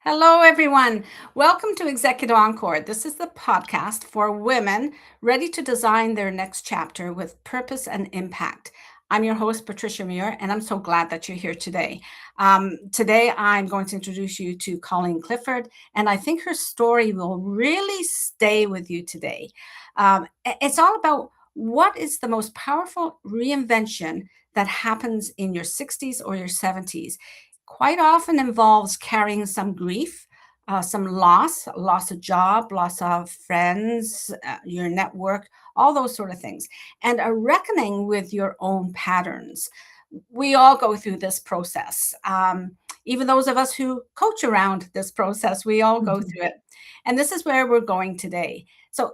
Hello, everyone. Welcome to Executive Encore. This is the podcast for women ready to design their next chapter with purpose and impact. I'm your host, Patricia Muir, and I'm so glad that you're here today. Today, I'm going to introduce you to Colleen Clifford, and I think her story will really stay with you today. It's all about what is the most powerful reinvention that happens in your 60s or your 70s. Quite often involves carrying some grief, some loss of job, loss of friends, your network, all those sort of things, and a reckoning with your own patterns. We all go through this process. Even those of us who coach around this process, we all go Mhm. through it. And this is where we're going today. So,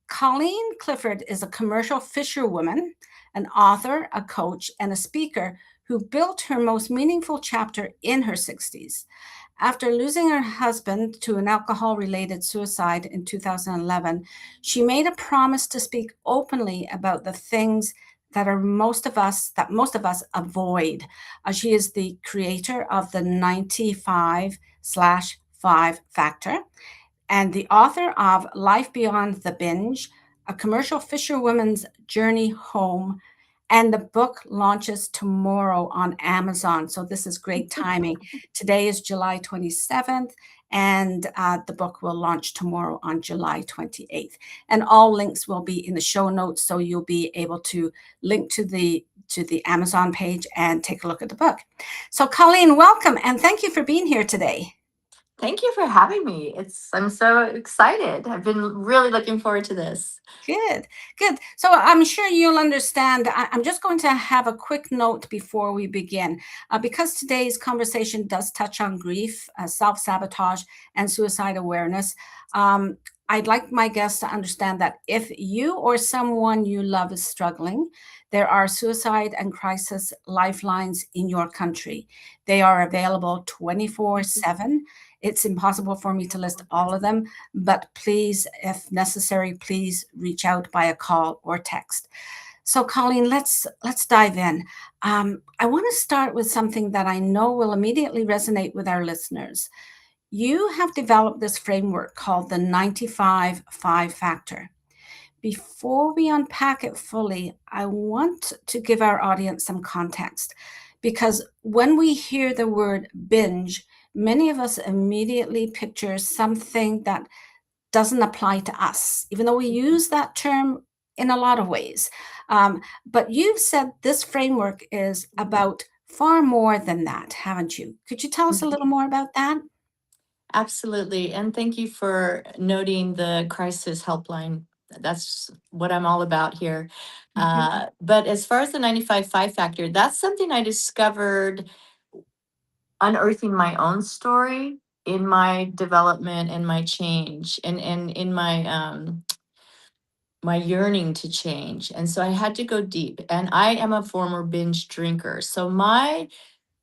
Colleen Clifford is a commercial fisherwoman, an author, a coach, and a speaker who built her most meaningful chapter in her 60s. After losing her husband to an alcohol related suicide in 2011, she made a promise to speak openly about the things that most of us avoid. She is the creator of the 95/5 factor and the author of Life Beyond the Binge, A Commercial Fisherwoman's Journey Home. And the book launches tomorrow on Amazon. So this is great timing. Today is July 27th, and the book will launch tomorrow on July 28th. And all links will be in the show notes, so you'll be able to link to the Amazon page and take a look at the book. So, Colleen, welcome, and thank you for being here today. Thank you for having me. I'm so excited. I've been really looking forward to this. Good, good. So I'm sure you'll understand. I'm just going to have a quick note before we begin. Because today's conversation does touch on grief, self sabotage, and suicide awareness. I'd like my guests to understand that if you or someone you love is struggling, there are suicide and crisis lifelines in your country. They are available 24/7. It's impossible for me to list all of them, but please, if necessary, please reach out by a call or text. So, Colleen, let's dive in. I want to start with something that I know will immediately resonate with our listeners. You have developed this framework called the 95/5 factor. Before we unpack it fully, I want to give our audience some context because when we hear the word binge, many of us immediately picture something that doesn't apply to us, even though we use that term in a lot of ways. But you've said this framework is about far more than that, haven't you? Could you tell us a Mhm. little more about that? Absolutely. And thank you for noting the crisis helpline. That's what I'm all about here. Mhm. But as far as the 95/5 factor, that's something I discovered unearthing my own story in my development and my change and in my yearning to change. And so I had to go deep. And I am a former binge drinker. So my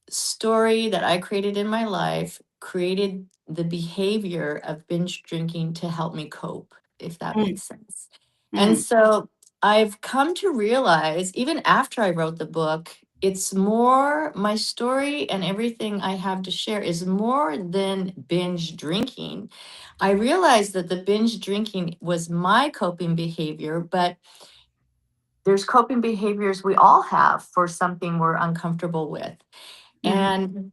story that I created in my life created the behavior of binge drinking to help me cope, if that Mm, makes sense. And mm, so I've come to realize, even after I wrote the book, it's more my story and everything I have to share is more than binge drinking. I realized that the binge drinking was my coping behavior, but there's coping behaviors we all have for something we're uncomfortable with. mhm. And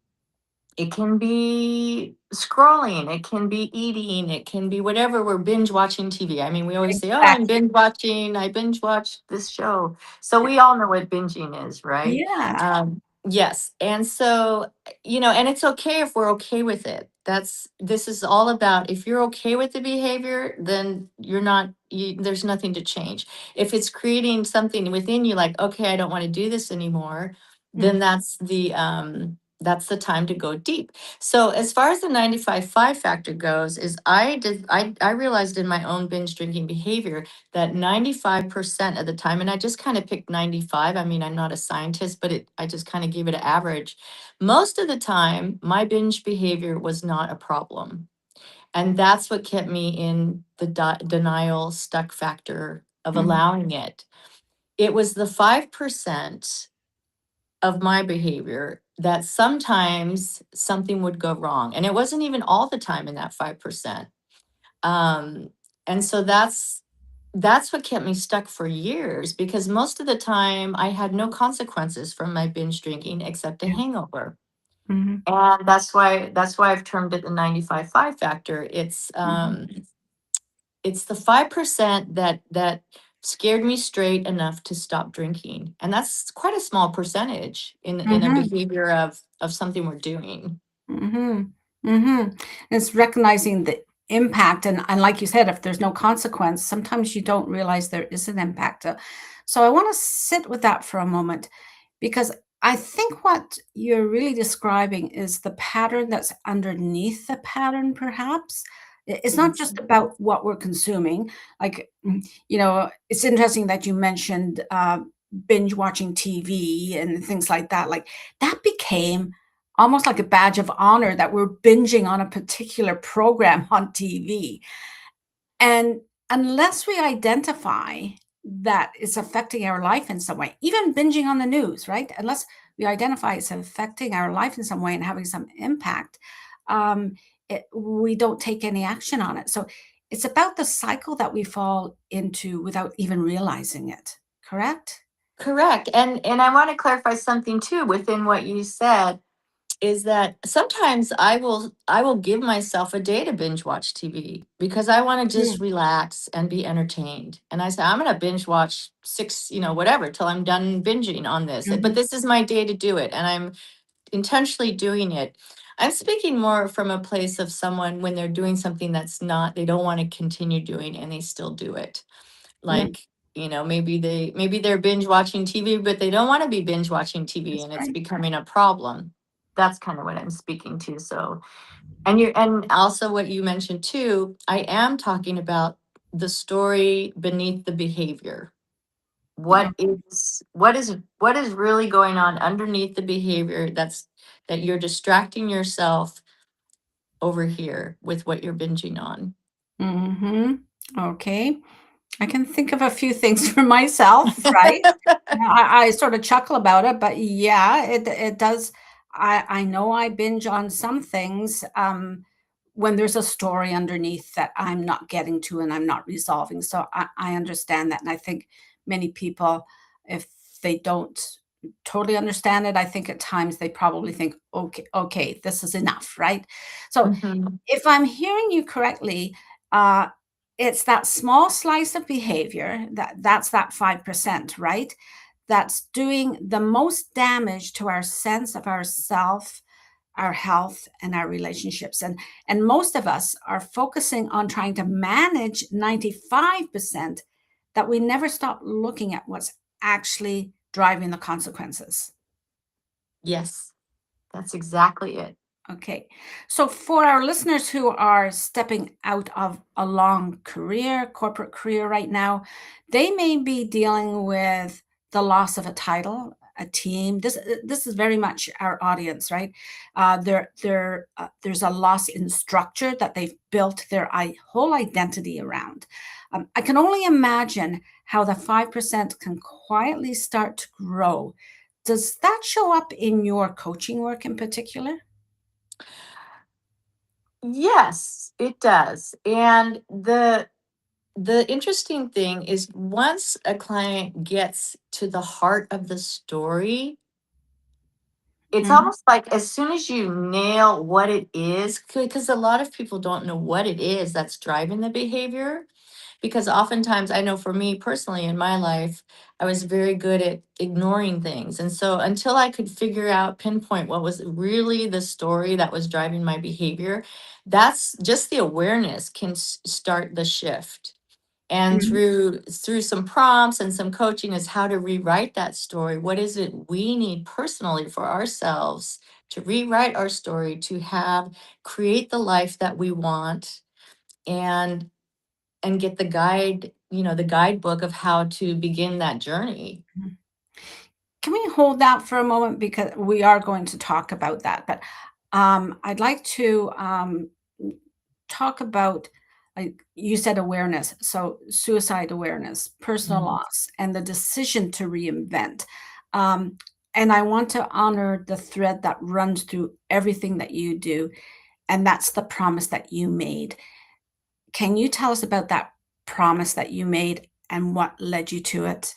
it can be scrolling, it can be eating, it can be whatever. We're binge watching TV. I mean, we always say, "Oh, I'm Exactly. binge watching. I binge watched this show." So we all know what binging is, right? Yeah. Yes. And so, and it's okay if we're okay with it. This is all about if you're okay with the behavior, then there's nothing to change. If it's creating something within you like, okay, I don't want to do this anymore, Mm, then that's the time to go deep. So as far as the 95/5 factor goes, is I realized in my own binge drinking behavior that 95% of the time, and I just kind of picked 95. I mean, I'm not a scientist, but I just kind of gave it an average. Most of the time, my binge behavior was not a problem. And that's what kept me in the denial stuck factor of mm, allowing it. It was the 5% of my behavior that sometimes something would go wrong. And it wasn't even all the time in that 5%. Um, and so that's what kept me stuck for years, because most of the time I had no consequences from my binge drinking except a Yeah. hangover. Mhm. And that's why I've termed it the 95-5 factor. Mhm. It's the 5% that scared me straight enough to stop drinking. And that's quite a small percentage in a Mhm. behavior of something we're doing. Mhm. Mhm. It's recognizing the impact, and like you said, if there's no consequence, sometimes you don't realize there is an impact. So I wanna sit with that for a moment because I think what you're really describing is the pattern that's underneath the pattern, perhaps. It's not just Mhm. about what we're consuming. Like, it's interesting that you mentioned, binge watching TV and things like that. Like, that became almost like a badge of honor that we're binging on a particular program on TV. And unless we identify that it's affecting our life in some way, even binging on the news, right? Unless we identify it's affecting our life in some way and having some impact, we don't take any action on it. So it's about the cycle that we fall into without even realizing it. Correct? Correct. And I want to clarify something too within what you said, is that sometimes I will give myself a day to binge watch TV because I want to just Mm, relax and be entertained. And I say I'm going to binge watch six, whatever, till I'm done binging on this. But mhm, this is my day to do it, and I'm intentionally doing it. I'm speaking more from a place of someone when they're doing something that's not, they don't want to continue doing and they still do it. mm. Like, maybe they're binge watching TV, but they don't want to be binge watching TV That's and it's right. becoming a problem. That's kind of what I'm speaking to. So, and also what you mentioned too, I am talking about the story beneath the behavior. Yeah. What is really going on underneath the behavior that you're distracting yourself over here with what you're binging on. Mhm. Okay. I can think of a few things for myself, right? Yeah, I sort of chuckle about it, but yeah, it does. I know I binge on some things when there's a story underneath that I'm not getting to and I'm not resolving. So I understand that, and I think many people, if they don't totally understand it, I think at times they probably think, okay, this is enough, right? So Mhm. if I'm hearing you correctly, uh, it's that small slice of behavior that's that 5%, right? That's doing the most damage to our sense of ourself, our health, and our relationships. And most of us are focusing on trying to manage 95% that we never stop looking at what's actually driving the consequences. Yes, that's exactly it. Okay. So for our listeners who are stepping out of a long career, corporate career right now, they may be dealing with the loss of a title, a team. This is very much our audience, right? There's a loss in structure that they've built their whole identity around. I can only imagine how the 5% can quietly start to grow. Does that show up in your coaching work in particular? Yes, it does. And the interesting thing is once a client gets to the heart of the story, it's Mhm. almost like as soon as you nail what it is, because a lot of people don't know what it is that's driving the behavior. Because oftentimes, I know for me personally in my life, I was very good at ignoring things. And so until I could figure out, pinpoint what was really the story that was driving my behavior, that's just the awareness can start the shift. And Mhm. through some prompts and some coaching is how to rewrite that story. What is it we need personally for ourselves to rewrite our story, to have create the life that we want, and get the guidebook of how to begin that journey. Mhm. Can we hold that for a moment because we are going to talk about that, but, I'd like to, talk about, like you said, awareness, so suicide awareness, personal Mhm. loss, and the decision to reinvent. Um, And I want to honor the thread that runs through everything that you do, and that's the promise that you made. Can you tell us about that promise that you made and what led you to it?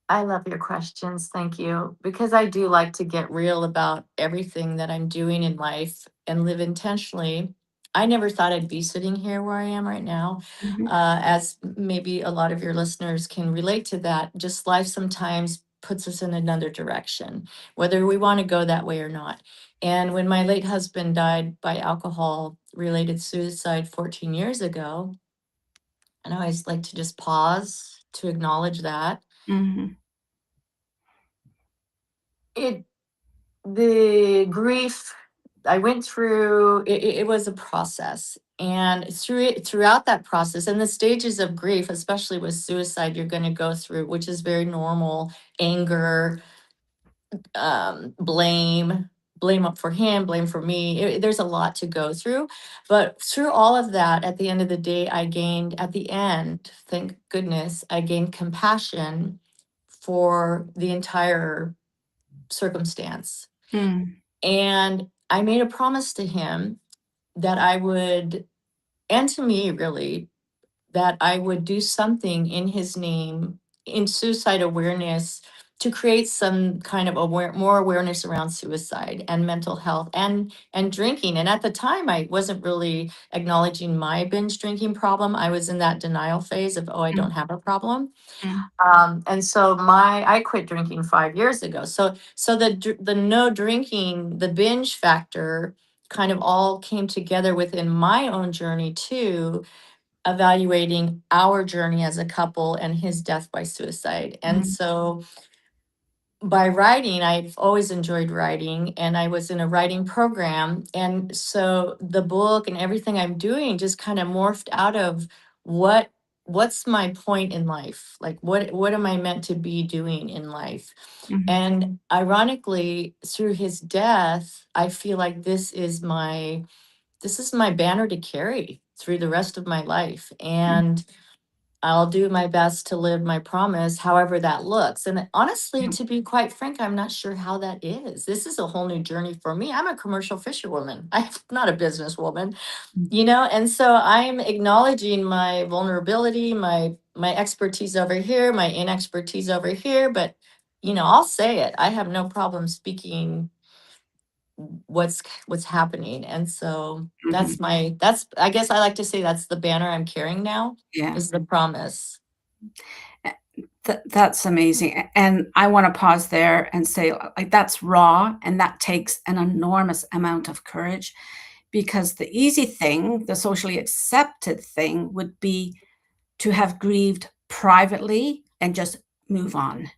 I love your questions. Thank you. Because I do like to get real about everything that I'm doing in life and live intentionally. I never thought I'd be sitting here where I am right now. Mhm, As maybe a lot of your listeners can relate to that, just life sometimes puts us in another direction, whether we want to go that way or not. And when my late husband died by alcohol related suicide 14 years ago, and I always like to just pause to acknowledge that. mhm, It the grief I went through, it was a process. And throughout that process and the stages of grief, especially with suicide, you're going to go through, which is very normal, anger, blame up for him, blame for me. There's a lot to go through. But through all of that, at the end of the day, at the end, thank goodness, I gained compassion for the entire circumstance. mm, And I made a promise to him that I would, and to me really, that I would do something in his name in suicide awareness to create some kind of more awareness around suicide and mental health and drinking. And at the time, I wasn't really acknowledging my binge drinking problem. I was in that denial phase of, oh, I don't mm, have a problem. mm, And so I quit drinking 5 years ago. So the no drinking, the binge factor kind of all came together within my own journey too, evaluating our journey as a couple and his death by suicide. And mm, so by writing, I've always enjoyed writing, and I was in a writing program. And so the book and everything I'm doing just kind of morphed out of what what's my point in life? Like what am I meant to be doing in life? mhm, And ironically, through his death, I feel like this is my banner to carry through the rest of my life. mm, And I'll do my best to live my promise, however that looks. And honestly, mm, to be quite frank, I'm not sure how that is. This is a whole new journey for me. I'm a commercial fisherwoman. I'm not a businesswoman, mm, and so I'm acknowledging my vulnerability, my expertise over here, my inexpertise over here. But I'll say it. I have no problem speaking what's happening. And so mhm. that's I guess I like to say that's the banner I'm carrying now, Yeah. is the promise. That's amazing. And I want to pause there and say, like, that's raw and that takes an enormous amount of courage, because the easy thing, the socially accepted thing, would be to have grieved privately and just move on.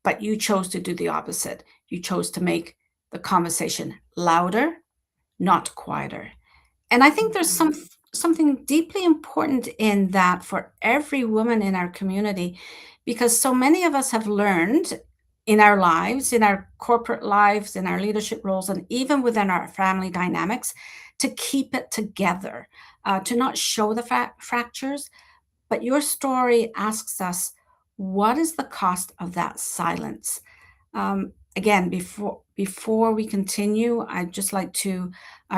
But you chose to do the opposite. You chose to make the conversation louder, not quieter. And I think there's something deeply important in that for every woman in our community, because so many of us have learned in our lives, in our corporate lives, in our leadership roles, and even within our family dynamics, to keep it together, to not show the fractures. But your story asks us, what is the cost of that silence? Again, before we continue, I'd just like to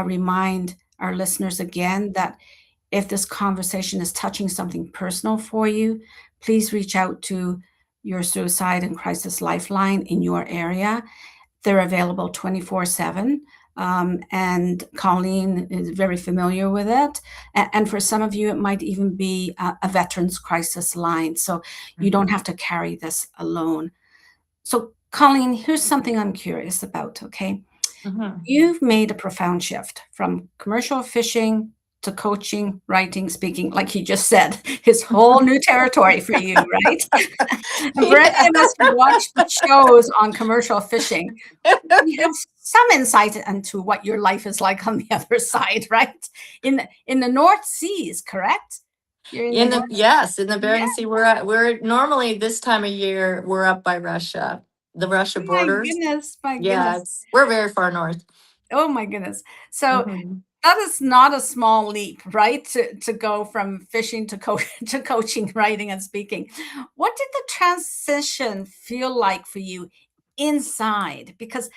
remind our listeners again that if this conversation is touching something personal for you, please reach out to your suicide and crisis lifeline in your area. They're available 24/7. And Colleen is very familiar with it. And for some of you, it might even be a veterans crisis line. So you don't have to carry this alone. So, Colleen, here's something I'm curious about, okay? Mhm. You've made a profound shift from commercial fishing to coaching, writing, speaking, like he just said, his whole new territory for you, right? And for any Yeah. of us who watch the shows on commercial fishing, we have some insight into what your life is like on the other side, right? In the North Seas, correct? You're in the North. In the Yeah. Bering Sea, we're normally this time of year we're up by Russia, the Russia My borders. goodness, my Yeah, goodness. we're very far north. Oh my goodness. So Mhm. that is not a small leap, right? To go from fishing to to coaching, writing, and speaking. What did the transition feel like for you inside? Because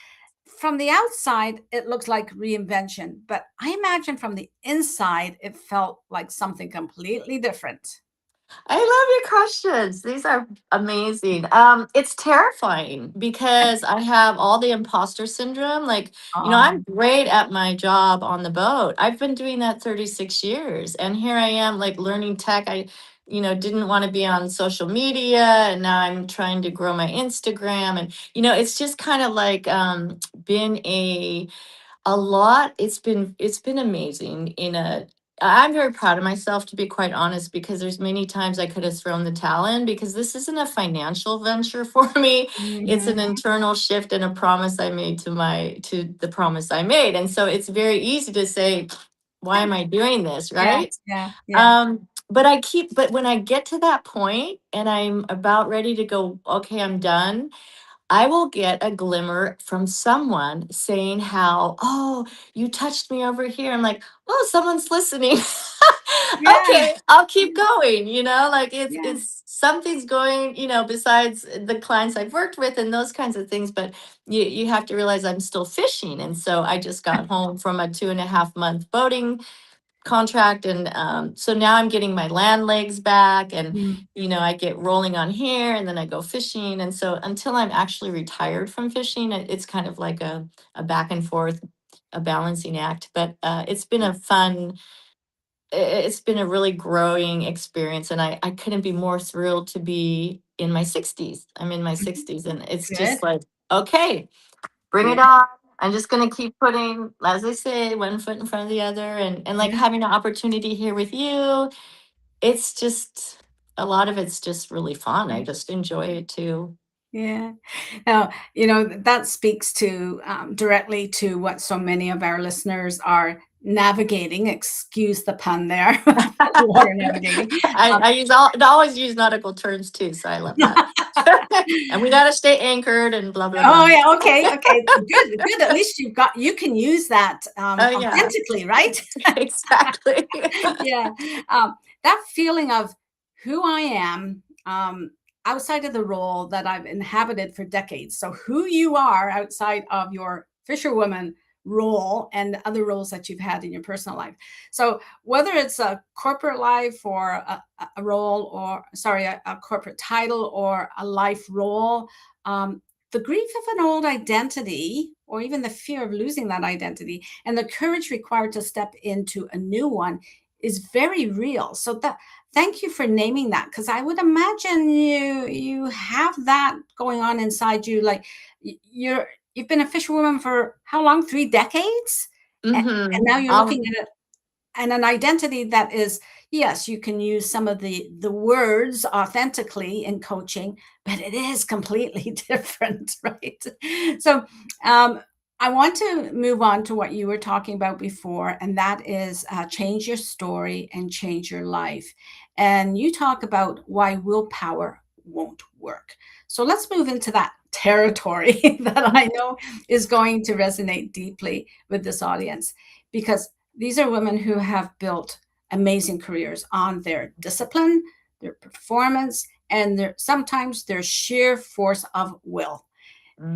from the outside, it looks like reinvention, but I imagine from the inside, it felt like something completely different. I love your questions. These are amazing. It's terrifying because I have all the imposter syndrome. Like, I'm Um, great at my job on the boat. I've been doing that 36 years. And here I am, like, learning tech. Didn't want to be on social media. And now I'm trying to grow my Instagram. And, it's just kind of like been a lot. It's been amazing. I'm very proud of myself, to be quite honest, because there's many times I could have thrown the towel in, because this isn't a financial venture for me. It's mhm. an internal shift and a promise I made to the promise I made. And so it's very easy to say, why am I doing this? Yeah, Right. yeah, yeah, But when I get to that point and I'm about ready to go, okay, I'm done, I will get a glimmer from someone saying how, oh, you touched me over here. I'm like, oh, someone's listening. yeah, Okay, I'll keep going. Like yeah. it's something's going, besides the clients I've worked with and those kinds of things. But you have to realize I'm still fishing. And so I just got home from a 2.5 month boating contract, and so now I'm getting my land legs back, and Mm, I get rolling on here, and then I go fishing. And so until I'm actually retired from fishing, it's kind of like a back and forth, a balancing act. But it's been a really growing experience, and I couldn't be more thrilled to be in my 60s. I'm in my mhm. 60s, and it's Good, just like, okay, bring it good, on. I'm just gonna keep putting, as I say, one foot in front of the other, and like yeah, having an opportunity here with you. It's just a lot of it's just really fun. I just enjoy it too. yeah. Now, that speaks to directly to what so many of our listeners are navigating. Excuse the pun there, water navigating. I, Um, I always use nautical terms too, so I love that. And we gotta stay anchored and blah blah oh blah. yeah, okay, okay, good, good. At least you can use that Oh yeah, authentically, right? exactly. Yeah, that feeling of who I am outside of the role that I've inhabited for decades. So, who you are outside of your fisherwoman role and other roles that you've had in your personal life. So, whether it's a corporate life or a role, or sorry, a corporate title or a life role, um, the grief of an old identity, or even the fear of losing that identity, and the courage required to step into a new one is very real. So that thank you for naming that, because I would imagine you have that going on inside you. Like you've been a fisherwoman for how long? 3 decades, and Mm-hmm. now you're looking at it and an identity that is, yes, you can use some of the words authentically in coaching, but it is completely different, right? So um, I want to move on to what you were talking about before, and that is change your story and change your life. And you talk about why willpower won't work. So let's move into that territory that I know is going to resonate deeply with this audience, because these are women who have built amazing careers on their discipline, their performance, and sometimes their sheer force of will.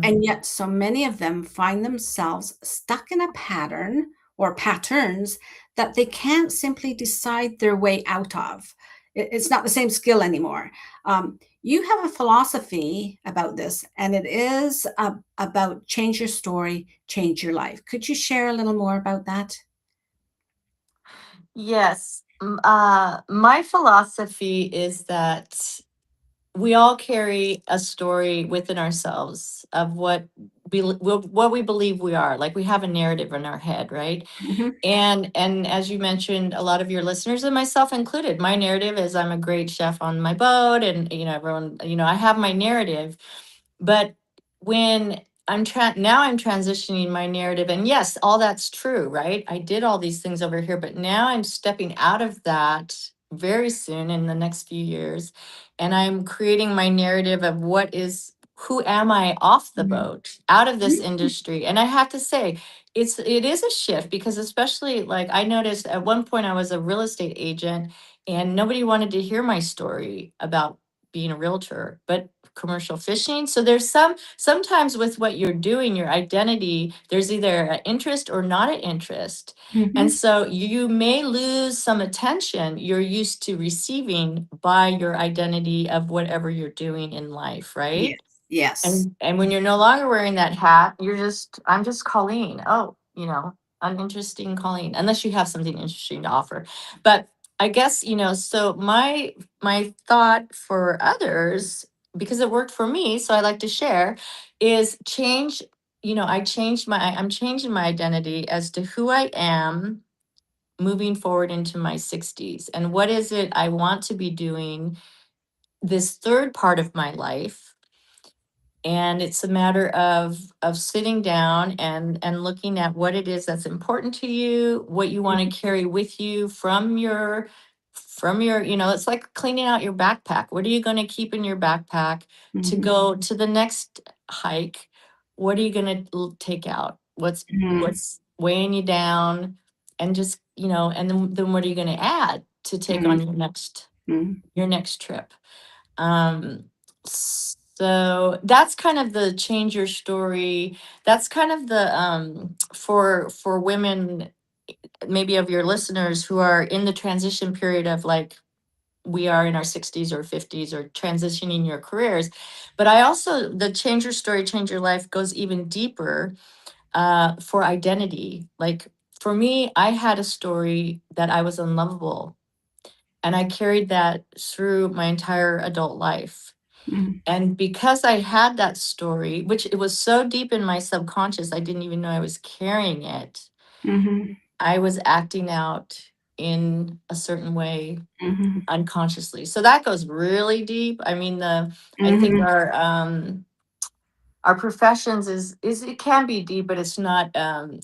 And Mm. yet, so many of them find themselves stuck in a pattern or patterns that they can't simply decide their way out of. It's not the same skill anymore. You have a philosophy about this, and it is about change your story, change your life. Could you share a little more about that? Yes. My philosophy is that we all carry a story within ourselves of what we believe we are. Like, we have a narrative in our head, right? Mhm. And as you mentioned, a lot of your listeners and myself included, my narrative is I'm a great chef on my boat, and everyone, I have my narrative. But when now I'm transitioning my narrative, and yes, all that's true, right? I did all these things over here, but now I'm stepping out of that very soon in the next few years, and I'm creating my narrative of what is who am I off the Mhm. boat, out of this Mhm. industry? And I have to say, it is a shift, because especially like I noticed at one point I was a real estate agent and nobody wanted to hear my story about being a realtor, but commercial fishing. So there's sometimes with what you're doing, your identity, there's either an interest or not an interest. And Mhm. so you may lose some attention you're used to receiving by your identity of whatever you're doing in life, Yes. right? Yes. And when you're no longer wearing that hat, I'm just Colleen. Oh, uninteresting Colleen, unless you have something interesting to offer. But I guess, so my thought for others, because it worked for me, so I like to share, is change. I'm changing my identity as to who I am moving forward into my 60s. And what is it I want to be doing this third part of my life? And it's a matter of sitting down and looking at what it is that's important to you, what you want to carry with you from your, it's like cleaning out your backpack. What are you going to keep in your backpack to Mhm. go to the next hike? What are you going to take out? Mhm. What's weighing you down? And just, and then what are you going to add to take on Mhm. Mhm. your next trip? Um, so that's kind of the change your story. That's kind of the for women, maybe of your listeners who are in the transition period of like we are in our 60s or 50s or transitioning your careers. But I also, the change your story, change your life goes even deeper for identity. Like for me, I had a story that I was unlovable, and I carried that through my entire adult life. Mhm. And because I had that story, which it was so deep in my subconscious, I didn't even know I was carrying it. Mhm. I was acting out in a certain way Mhm. unconsciously. So that goes really deep. I mean, I think Mhm. our professions is it can be deep, but it's not.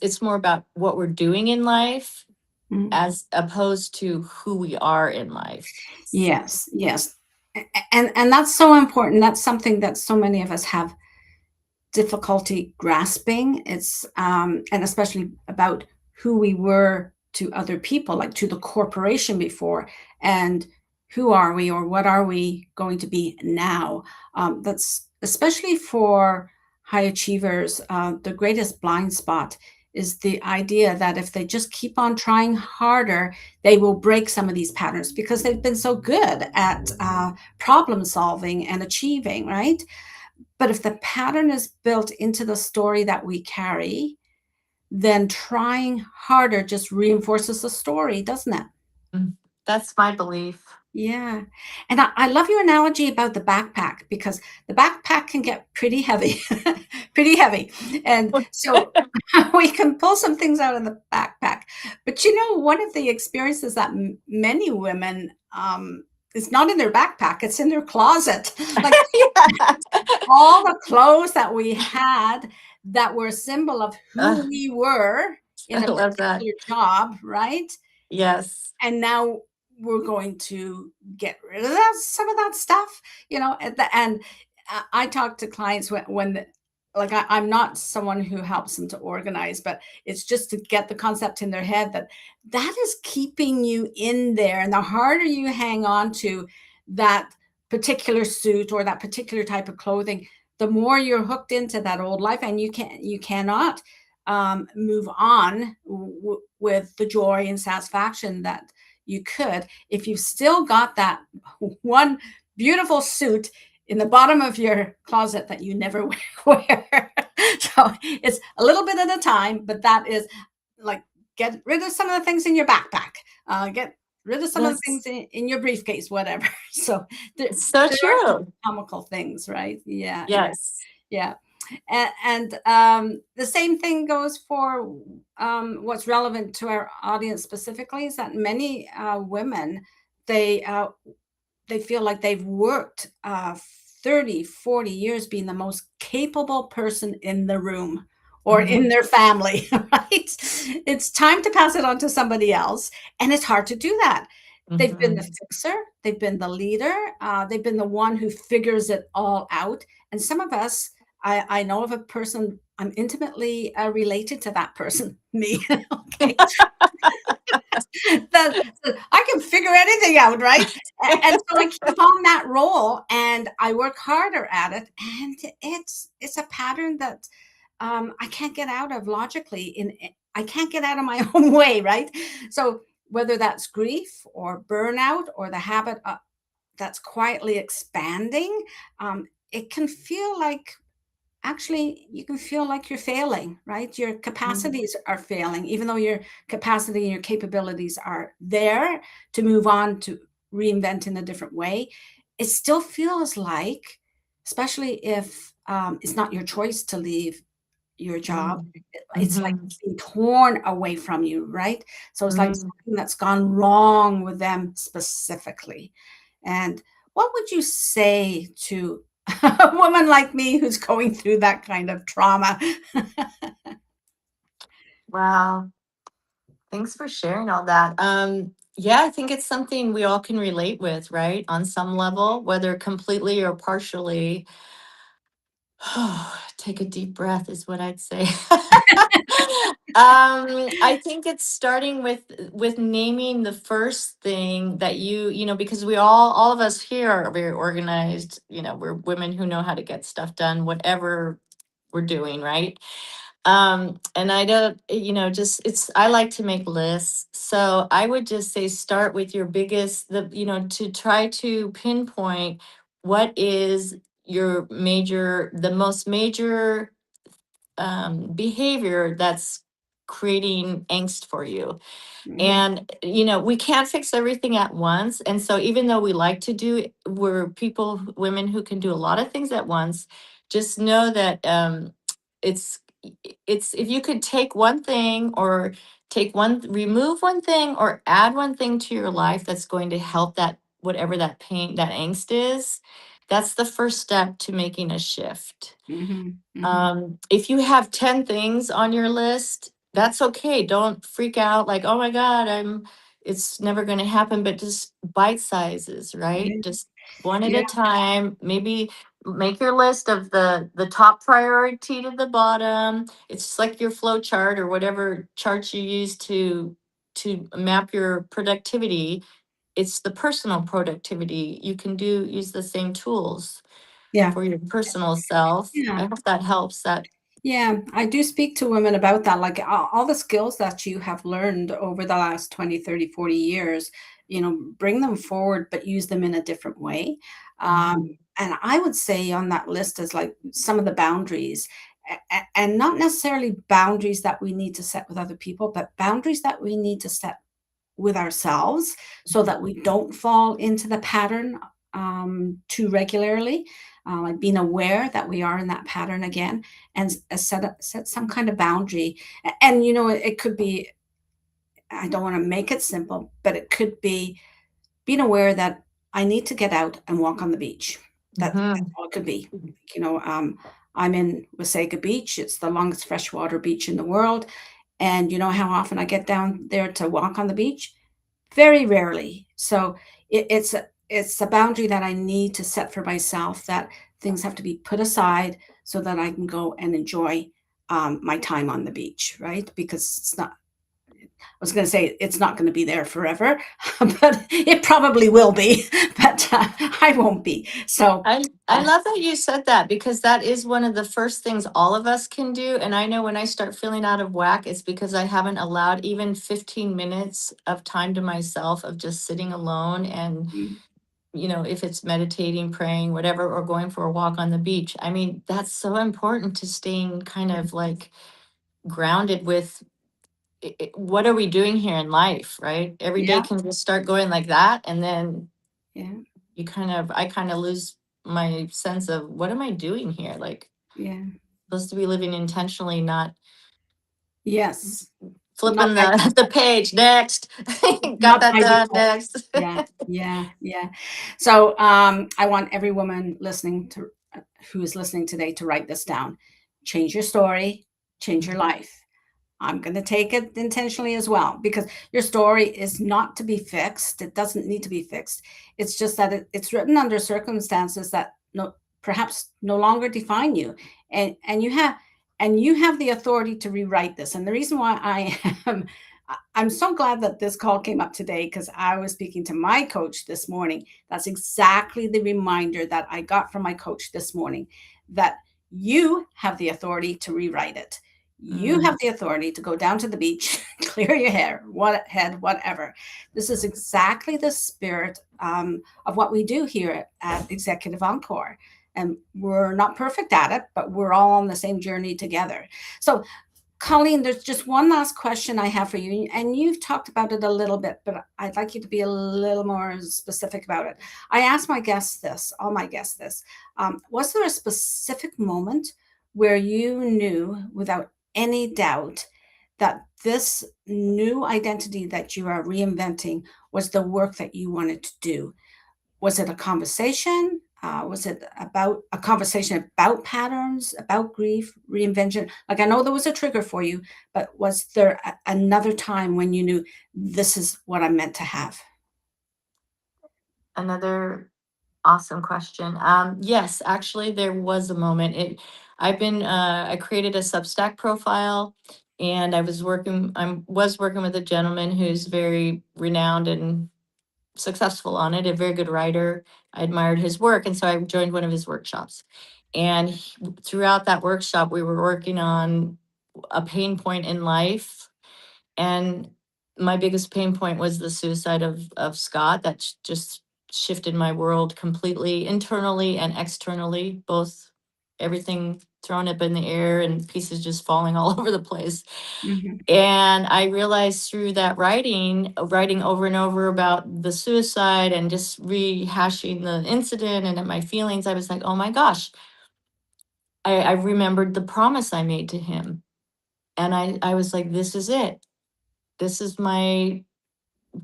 It's more about what we're doing in life Mhm. as opposed to who we are in life. Yes, yes. And that's so important. That's something that so many of us have difficulty grasping. It's and especially about who we were to other people, like to the corporation before, and who are we or what are we going to be now. That's especially for high achievers. The greatest blind spot is the idea that if they just keep on trying harder, they will break some of these patterns because they've been so good at problem solving and achieving, right? But if the pattern is built into the story that we carry, then trying harder just reinforces the story, doesn't it? Mm, that's my belief. Yeah. And I love your analogy about the backpack because the backpack can get pretty heavy, pretty heavy. And so we can pull some things out of the backpack. But one of the experiences that many women, is not in their backpack, it's in their closet. Like Yeah. all the clothes that we had that were a symbol of who Ugh, we were in I a love that. particular job, right? Yes. And now we're going to get rid of some of that stuff, at the end. I talk to clients like I'm not someone who helps them to organize, but it's just to get the concept in their head that that is keeping you in there. And the harder you hang on to that particular suit or that particular type of clothing, the more you're hooked into that old life, and you cannot move on with the joy and satisfaction that you could if you've still got that one beautiful suit in the bottom of your closet that you never wear. So it's a little bit at a time, but that is like get rid of some of the things in your backpack, get rid of some of the Yes. things in your briefcase, whatever. So there, It's so there are some true. comical things, right? Yeah, yeah, Yes. yeah. And the same thing goes for what's relevant to our audience specifically is that many women they uh, they feel like they've worked 30, 40 years being the most capable person in the room or in Mhm. their family, right? It's time to pass it on to somebody else, and it's hard to do that. They've been the Mhm. fixer, they've been the leader, they've been the one who figures it all out. And some of us, I know of a person, I'm intimately related to that person, me. Okay. That I can figure anything out, right? And so I keep on that role and I work harder at it. And it's a pattern that I can't get out of logically. I can't get out of my own way, right? So whether that's grief or burnout or the habit that's quietly expanding, it can feel like actually you can feel like you're failing, right? Your Mhm. capacities are failing, even though your capacity and your capabilities are there to move on to reinvent in a different way. It still feels like, especially if it's not your choice to leave your job, Mhm. it's like Mhm. being torn away from you, right? So it's like Mhm. something that's gone wrong with them specifically. And what would you say to a woman like me who's going through that kind of trauma? Wow. Thanks for sharing all that. Yeah, I think it's something we all can relate with, right? On some level, whether completely or partially. Take a deep breath is what I'd say. I think it's starting with naming the first thing that because all of us here are very organized. We're women who know how to get stuff done, whatever we're doing, right? And I don't, just I like to make lists. So I would just say start with your biggest, to try to pinpoint what is the most major behavior that's creating angst for you. Mhm, And we can't fix everything at once, and so even though we like to do we're women who can do a lot of things at once. Just know that it's it's if you could take one thing, or remove one thing, or add one thing to your life that's going to help that, whatever that pain, that angst is. That's the first step to making a shift. mhm, mhm. If you have 10 things on your list, that's okay. Don't freak out like, oh my God, it's never going to happen, but just bite sizes, right? Yeah, Just one at yeah, a time. Maybe make your list of the top priority to the bottom. It's just like your flow chart or whatever charts you use to map your productivity. It's the personal productivity. You can use the same tools yeah, for your personal self. I yeah. hope that helps. Yeah, I do speak to women about that, like all the skills that you have learned over the last 20, 30, 40 years, bring them forward, but use them in a different way. Mhm. And I would say on that list is like some of the boundaries, and not necessarily boundaries that we need to set with other people, but boundaries that we need to set with ourselves so that we don't fall into the pattern too regularly. Like being aware that we are in that pattern again, and set some kind of boundary. And it could be. I don't want to make it simple, but it could be being aware that I need to get out and walk on the beach. That's Mhm. all it could be. I'm in Wasaga Beach. It's the longest freshwater beach in the world. And you know how often I get down there to walk on the beach? Very rarely. So it's a boundary that I need to set for myself, that things have to be put aside so that I can go and enjoy my time on the beach, right? Because it's not. I was going to say it's not going to be there forever, but it probably will be. But I won't be. So I uh, love that you said that, because that is one of the first things all of us can do. And I know when I start feeling out of whack, it's because I haven't allowed even 15 minutes of time to myself, of just sitting alone. And, mm, if it's meditating, praying, whatever, or going for a walk on the beach. I mean, that's so important to staying kind of like grounded with what are we doing here in life, right? Every day yeah, can just start going like that. And then yeah, I kind of lose my sense of what am I doing here? Like, yeah, supposed to be living intentionally, not yes, not flipping by the the page. Next. Got not that by done. default. Next. Yeah, yeah, yeah. So I want every woman who is listening today to write this down. Change your story, change your life. I'm going to take it intentionally as well, because your story is not to be fixed. It doesn't need to be fixed. It's just that it's written under circumstances that perhaps no longer define you, and you have the authority to rewrite this. And the reason why I'm so glad that this call came up today, because I was speaking to my coach this morning. That's exactly the reminder that I got from my coach this morning, that you have the authority to rewrite it. You have the authority to go down to the beach, clear your hair, whatever. This is exactly the spirit of what we do here at Executive Encore. And we're not perfect at it, but we're all on the same journey together. So, Colleen, there's just one last question I have for you. And you've talked about it a little bit, but I'd like you to be a little more specific about it. I asked my guests this, all my guests this. Was there a specific moment where you knew without any doubt that this new identity that you are reinventing was the work that you wanted to do? Was it a conversation? Was it about a conversation about patterns, about grief, reinvention? Like, I know there was a trigger for you, but was there another time when you knew this is what I'm meant to have? Another awesome question. Yes, actually, there was a moment. I created a Substack profile, and I was working with a gentleman who's very renowned and successful on it, a very good writer. I admired his work, and so I joined one of his workshops. And throughout that workshop, we were working on a pain point in life, and my biggest pain point was the suicide of Scott. That just shifted my world completely, internally and externally, both, everything thrown up in the air and pieces just falling all over the place. Mhm. And I realized through that writing over and over about the suicide and just rehashing the incident and my feelings, I was like, oh my gosh, I remembered the promise I made to him. And I was like, this is it. This is my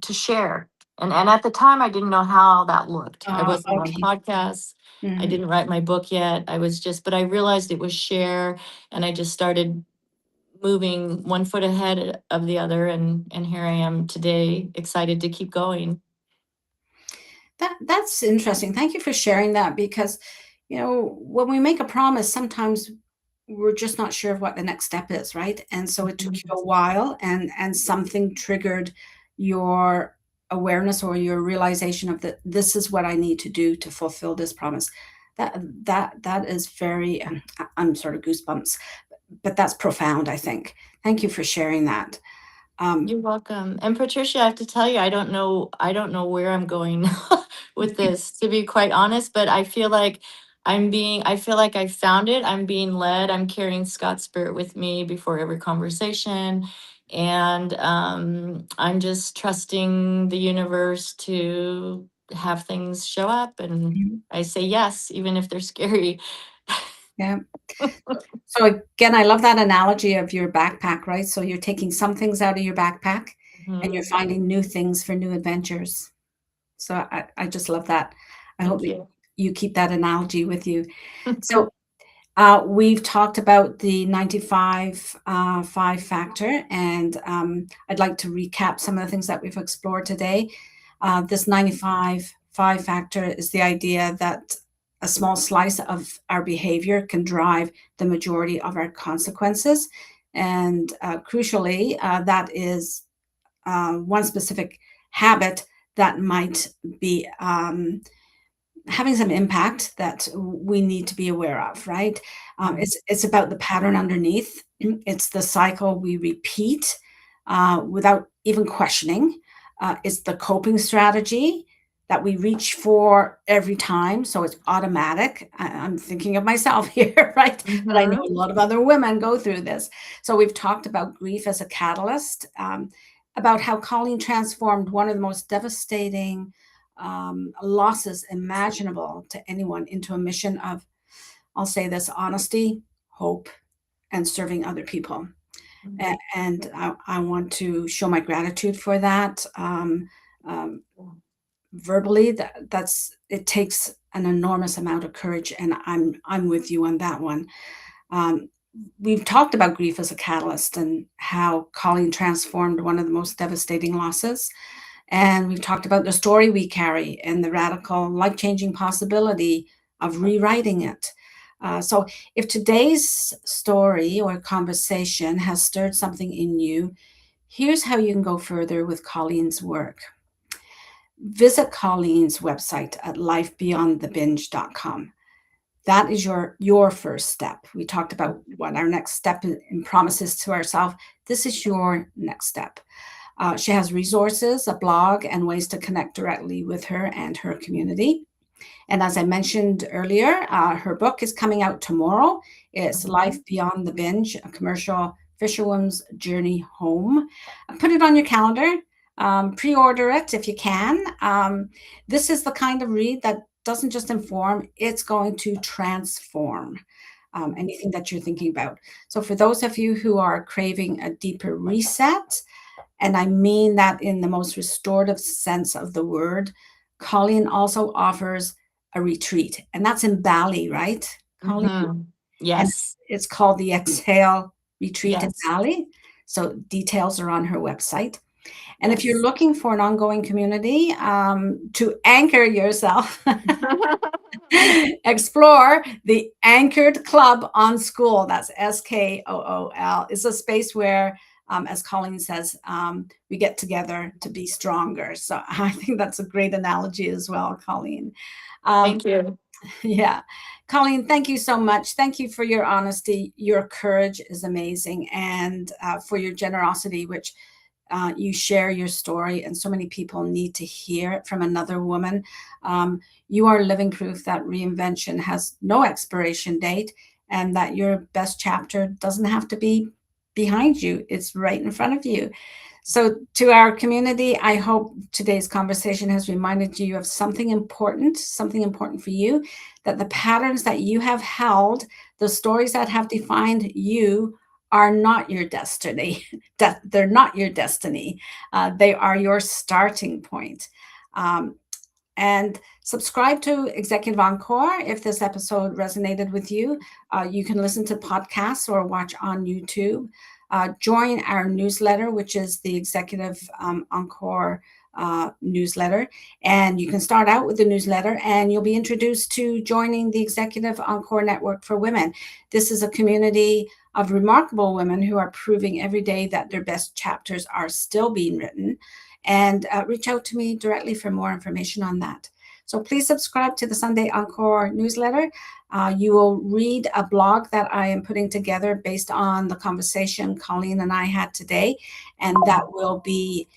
to share. And at the time I didn't know how that looked. I wasn't on Okay. podcasts. I Mhm. didn't write my book yet. But I realized it was share, and I just started moving one foot ahead of the other, and here I am today, excited to keep going. That's interesting. Thank you for sharing that, because when we make a promise, sometimes we're just not sure of what the next step is, right? And so it took you Mhm. a while, and something triggered your awareness or your realization of that this is what I need to do to fulfill this promise. That is very I'm sort of goosebumps, but that's profound, I think. Thank you for sharing that. Um, You're welcome. And Patricia, I have to tell you, I don't know where I'm going with this, to be quite honest, but I feel like I found it. I'm being led. I'm carrying Scott's spirit with me before every conversation. And I'm just trusting the universe to have things show up. And I say yes, even if they're scary. yeah. So again, I love that analogy of your backpack, right? So you're taking some things out of your backpack and Mhm. you're finding new things for new adventures. So I just love that. I hope Thank that you. you keep that analogy with you. So we've talked about the 95 5 factor, and I'd like to recap some of the things that we've explored today. This 95 5 factor is the idea that a small slice of our behavior can drive the majority of our consequences. And crucially, that is one specific habit that might be having some impact that we need to be aware of, right? It's about the pattern underneath. It's the cycle we repeat without even questioning. It's the coping strategy that we reach for every time, so it's automatic. I'm thinking of myself here, right? But I know Mhm. a lot of other women go through this. So we've talked about grief as a catalyst, about how Colleen transformed one of the most devastating losses imaginable to anyone into a mission of, I'll say this, honesty, hope, and serving other people. Mhm. And I want to show my gratitude for that. Um, verbally, that's it takes an enormous amount of courage, and I'm with you on that one. Um, we've talked about grief as a catalyst and how Colleen transformed one of the most devastating losses. And we've talked about the story we carry and the radical, life changing possibility of rewriting it. So, if today's story or conversation has stirred something in you, here's how you can go further with Colleen's work. Visit Colleen's website at lifebeyondthebinge.com. That is your first step. We talked about what our next step in promises to ourselves. This is your next step. She has resources, a blog, and ways to connect directly with her and her community. And as I mentioned earlier, her book is coming out tomorrow. It's Life Beyond the Binge, a commercial fisherwoman's journey home. Put it on your calendar. Pre-order it if you can. This is the kind of read that doesn't just inform, it's going to transform anything that you're thinking about. So for those of you who are craving a deeper reset, and I mean that in the most restorative sense of the word, Colleen also offers a retreat, and that's in Bali, right, Colleen? And Yes. it's called the Exhale Retreat in Yes. Bali. So details are on her website. And if you're Yes. looking for an ongoing community to anchor yourself, explore the Anchored Club on School. That's SKOOL. It's a space where, as Colleen says, we get together to be stronger. So I think that's a great analogy as well, Colleen. Thank you. Yeah. Colleen, thank you so much. Thank you for your honesty. Your courage is amazing. And for your generosity, which you share your story, and so many people need to hear it from another woman. You are living proof that reinvention has no expiration date and that your best chapter doesn't have to be behind you, it's right in front of you. So, to our community, I hope today's conversation has reminded you of something important for you, that the patterns that you have held, the stories that have defined you, are not your destiny. They're not your destiny. They are your starting point. Um, and subscribe to Executive Encore if this episode resonated with you. You can listen to podcasts or watch on YouTube. Join our newsletter, which is the Executive Encore newsletter. And you can start out with the newsletter and you'll be introduced to joining the Executive Encore Network for Women. This is a community of remarkable women who are proving every day that their best chapters are still being written. And reach out to me directly for more information on that. So please subscribe to the Sunday Encore newsletter. You will read a blog that I am putting together based on the conversation Colleen and I had today, and that will be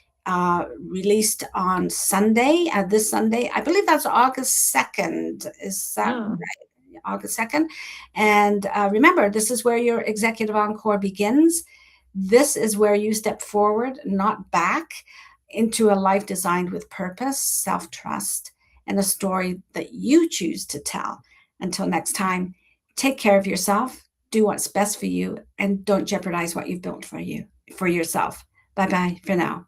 released on Sunday, this Sunday. I believe that's August 2nd. Is that right? August 2nd. And remember, this is where your Executive Encore begins. This is where you step forward, not back, into a life designed with purpose, self-trust, and a story that you choose to tell. Until next time, take care of yourself, do what's best for you, and don't jeopardize what you've built for yourself. Bye-bye for now.